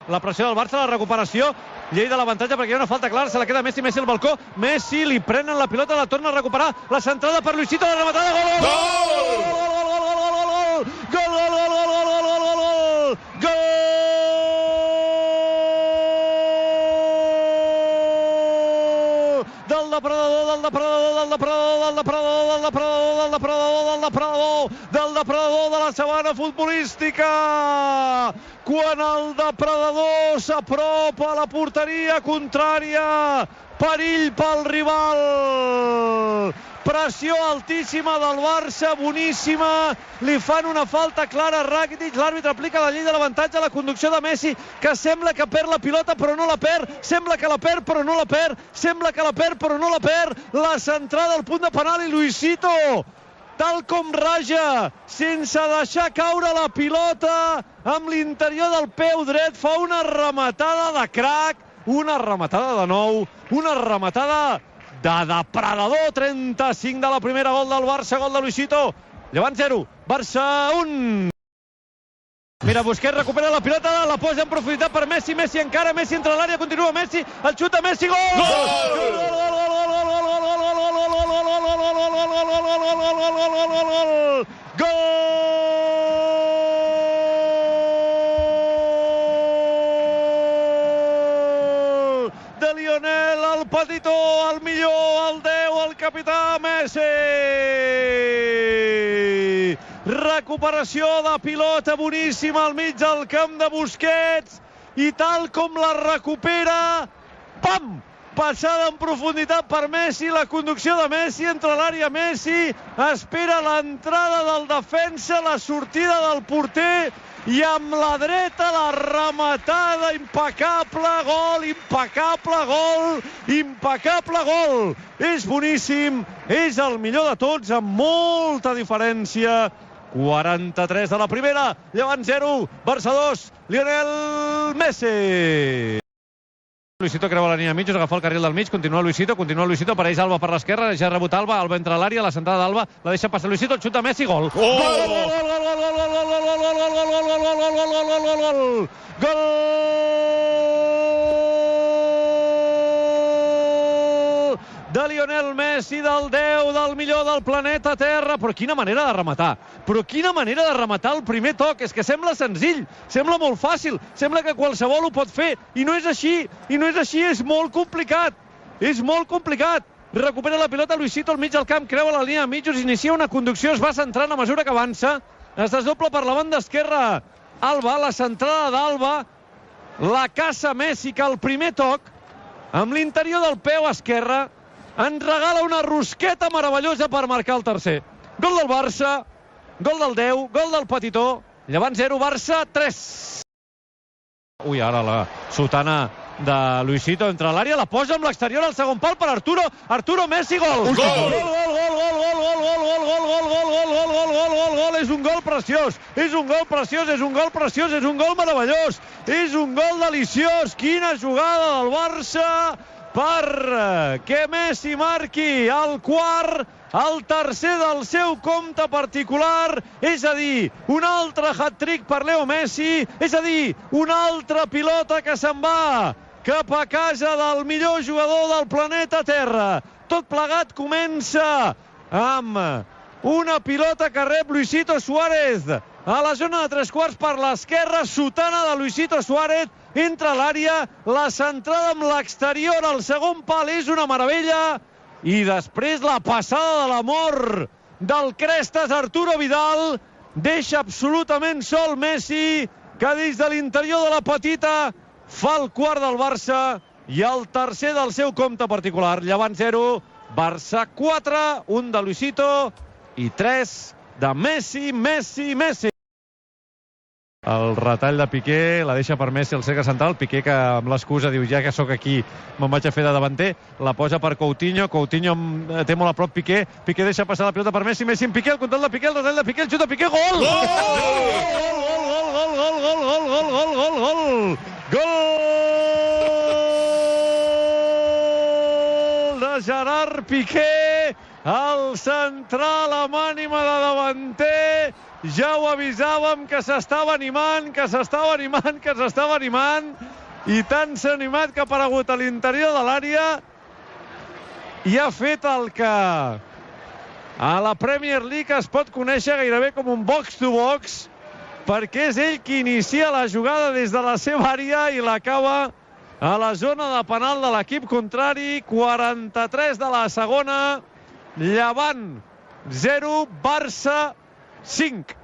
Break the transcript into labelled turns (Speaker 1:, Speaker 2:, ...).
Speaker 1: La pressió del Barça, la recuperació, Lleida l'avantatge perquè hi ha una falta clara, se la queda Messi, Messi al balcó, Messi li prenen la pilota, la torna a recuperar, la centrada per Luisito, la rematada, gol! Gol! Del depredador de la sabana futbolística. Quan el depredador s'apropa a la porteria contrària, perill pel rival. Pressió altíssima del Barça, boníssima. Li fan una falta clara a Rakitic. L'àrbitre aplica la llei de l'avantatge a la conducció de Messi, que sembla que perd la pilota però no la perd. Sembla que la perd però no la perd. Sembla que la perd però no la perd. La centrada al punt de penal i Luisito, tal com raja, sense deixar caure la pilota, amb l'interior del peu dret, fa una rematada de crac, una rematada de nou, una rematada de depredador. 35 de la primera, gol del Barça, gol de Luisito. Llevant 0, Barça 1. Mira, Busquets recupera la pilota, la posa en profunditat per Messi, Messi encara, Messi entra a l'àrea, continua Messi, el xuta Messi, gol! De Lionel, el petitó, el millor, el 10, el capità Messi. Recuperació de pilota boníssima al mig del camp de Busquets i tal com la recupera, pam! Passada en profunditat per Messi, la conducció de Messi, entre l'àrea Messi, espera l'entrada del defensa, la sortida del porter i amb la dreta la rematada, impecable gol, impecable gol, impecable gol. És boníssim, és el millor de tots, amb molta diferència. 43 de la primera, Llevant 0, Barça 2, Lionel Messi. Luisito creua la línia de mitjos, agafa el carril del mig, continua Luisito, apareix Alba per l'esquerra, ja ha rebut Alba entra a l'àrea, la centrada d'Alba, la deixa passar Luisito, el xuta Messi, gol! Gol de Lionel Messi, del 10, del millor del planeta Terra. Però quina manera de rematar, el primer toc. És que sembla senzill, sembla molt fàcil, sembla que qualsevol ho pot fer, i no és així, és molt complicat, Recupera la pilota Luisito al mig del camp, creua la línia de mitjos, inicia una conducció, es va centrant a mesura que avança, es desdobla per la banda esquerra Alba, la centrada d'Alba, la caça Messi, que al primer toc, amb l'interior del peu esquerre, ens regala una rosqueta meravellosa per marcar el tercer. Gol del Barça, gol del 10, gol del petitó, Llevant 0, Barça 3. Ui, ara la sotana de Luisito entra a l'àrea, la posa amb l'exterior al segon pal per Arturo Messi, gol! Gol! És un gol preciós, és un gol meravellós, és un gol deliciós. Quina jugada del Barça perquè Messi marqui el quart, el tercer del seu compte particular, és a dir, un altre hat-trick per Leo Messi, és a dir, una altra pilota que se'n va cap a casa del millor jugador del planeta Terra. Tot plegat comença amb una pilota que rep Luisito Suárez a la zona de tres quarts per l'esquerra, sotana de Luisito Suárez, entra a l'àrea, la centrada amb l'exterior, al segon pal, és una meravella, i després la passada de l'amor del Crestas Arturo Vidal, deixa absolutament sol Messi, que des de l'interior de la petita fa el quart del Barça i el tercer del seu compte particular. Llevant 0, Barça 4, 1 de Luisito i 3 de Messi. El retall de Piqué, la deixa per Messi al cercle central, Piqué que amb l'excusa diu ja que sóc aquí me'n vaig a fer de davanter, la posa per Coutinho té molt a prop Piqué deixa passar la pilota per Messi amb Piqué, el control de Piqué, el retall de Piqué, el xut de Piqué, gol! Gol de Gerard Piqué, el central amb ànima de davanter, Ja ho avisàvem que s'estava animant, i tant s'ha animat que ha aparegut a l'interior de l'àrea i ha fet el que a la Premier League es pot conèixer gairebé com un box-to-box, perquè és ell qui inicia la jugada des de la seva àrea i l'acaba a la zona de penal de l'equip contrari. 43 de la segona, Llevant 0, Barça 5.